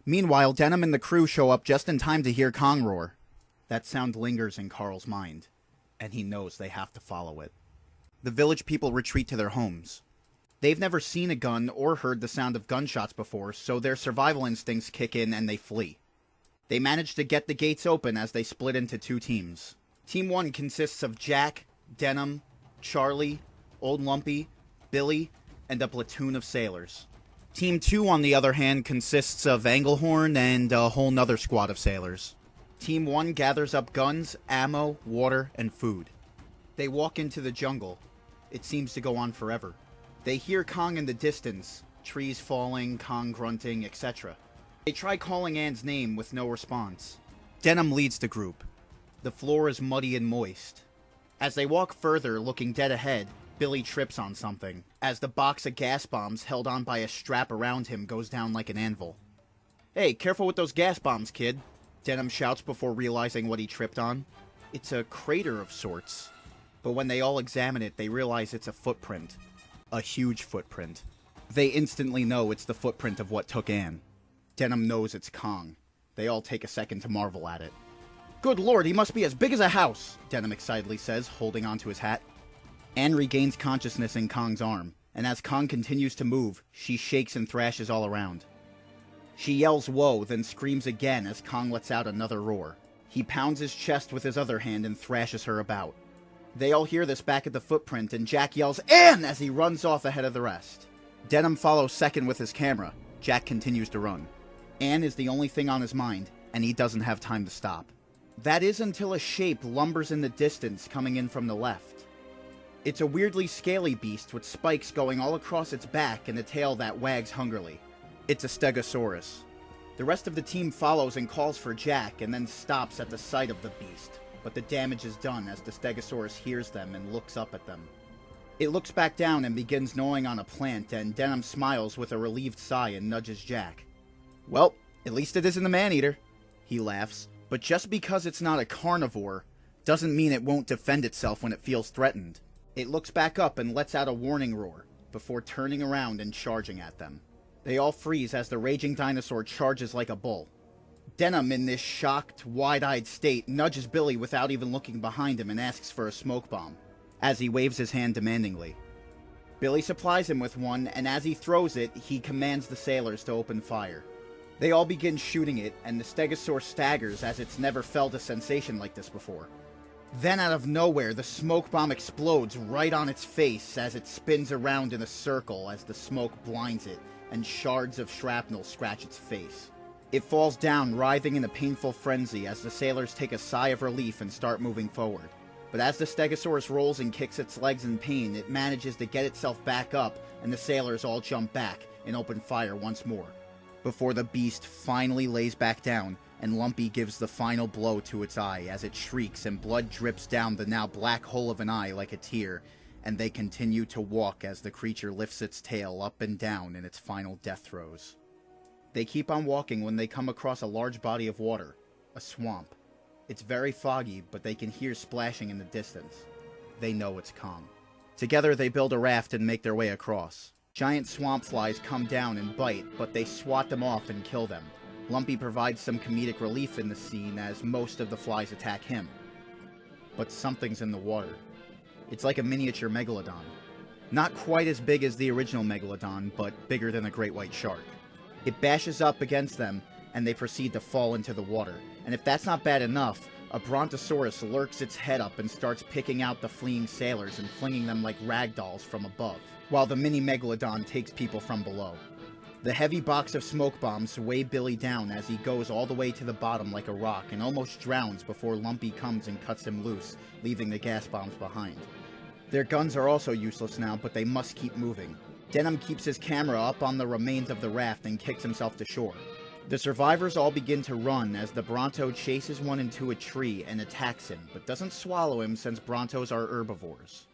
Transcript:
Meanwhile, Denham and the crew show up just in time to hear Kong roar. That sound lingers in Carl's mind, and he knows they have to follow it. The village people retreat to their homes. They've never seen a gun or heard the sound of gunshots before, so their survival instincts kick in and they flee. They manage to get the gates open as they split into two teams. Team 1 consists of Jack, Denham, Charlie, Old Lumpy, Billy, and a platoon of sailors. Team 2, on the other hand, consists of Anglehorn and a whole nother squad of sailors. Team 1 gathers up guns, ammo, water, and food. They walk into the jungle. It seems to go on forever. They hear Kong in the distance, trees falling, Kong grunting, etc. They try calling Anne's name with no response. Denham leads the group. The floor is muddy and moist. As they walk further, looking dead ahead, Billy trips on something, as the box of gas bombs held on by a strap around him goes down like an anvil. "Hey, careful with those gas bombs, kid," Denham shouts before realizing what he tripped on. It's a crater of sorts. But when they all examine it, they realize it's a footprint. A huge footprint. They instantly know it's the footprint of what took Anne. Denham knows it's Kong. They all take a second to marvel at it. "Good lord, he must be as big as a house," Denham excitedly says, holding onto his hat. Anne regains consciousness in Kong's arm, and as Kong continues to move, she shakes and thrashes all around. She yells whoa, then screams again as Kong lets out another roar. He pounds his chest with his other hand and thrashes her about. They all hear this back at the footprint, and Jack yells, "Anne!" as he runs off ahead of the rest. Denham follows second with his camera. Jack continues to run. Anne is the only thing on his mind, and he doesn't have time to stop. That is until a shape lumbers in the distance coming in from the left. It's a weirdly scaly beast with spikes going all across its back and a tail that wags hungrily. It's a stegosaurus. The rest of the team follows and calls for Jack and then stops at the sight of the beast, but the damage is done as the stegosaurus hears them and looks up at them. It looks back down and begins gnawing on a plant, and Denham smiles with a relieved sigh and nudges Jack. "Well, at least it isn't a man-eater," he laughs, "but just because it's not a carnivore doesn't mean it won't defend itself when it feels threatened." It looks back up and lets out a warning roar, before turning around and charging at them. They all freeze as the raging dinosaur charges like a bull. Denham, in this shocked, wide-eyed state, nudges Billy without even looking behind him and asks for a smoke bomb, as he waves his hand demandingly. Billy supplies him with one, and as he throws it, he commands the sailors to open fire. They all begin shooting it, and the stegosaur staggers as it's never felt a sensation like this before. Then out of nowhere, the smoke bomb explodes right on its face as it spins around in a circle as the smoke blinds it, and shards of shrapnel scratch its face. It falls down, writhing in a painful frenzy as the sailors take a sigh of relief and start moving forward. But as the stegosaurus rolls and kicks its legs in pain, it manages to get itself back up, and the sailors all jump back and open fire once more, before the beast finally lays back down, and Lumpy gives the final blow to its eye as it shrieks and blood drips down the now black hole of an eye like a tear, and they continue to walk as the creature lifts its tail up and down in its final death throes. They keep on walking when they come across a large body of water, a swamp. It's very foggy, but they can hear splashing in the distance. They know it's Kong. Together they build a raft and make their way across. Giant swamp flies come down and bite, but they swat them off and kill them. Lumpy provides some comedic relief in the scene as most of the flies attack him. But something's in the water. It's like a miniature megalodon. Not quite as big as the original megalodon, but bigger than a great white shark. It bashes up against them, and they proceed to fall into the water. And if that's not bad enough, a brontosaurus lurks its head up and starts picking out the fleeing sailors and flinging them like rag dolls from above, while the mini-megalodon takes people from below. The heavy box of smoke bombs weigh Billy down as he goes all the way to the bottom like a rock and almost drowns before Lumpy comes and cuts him loose, leaving the gas bombs behind. Their guns are also useless now, but they must keep moving. Denham keeps his camera up on the remains of the raft and kicks himself to shore. The survivors all begin to run as the Bronto chases one into a tree and attacks him, but doesn't swallow him since Brontos are herbivores.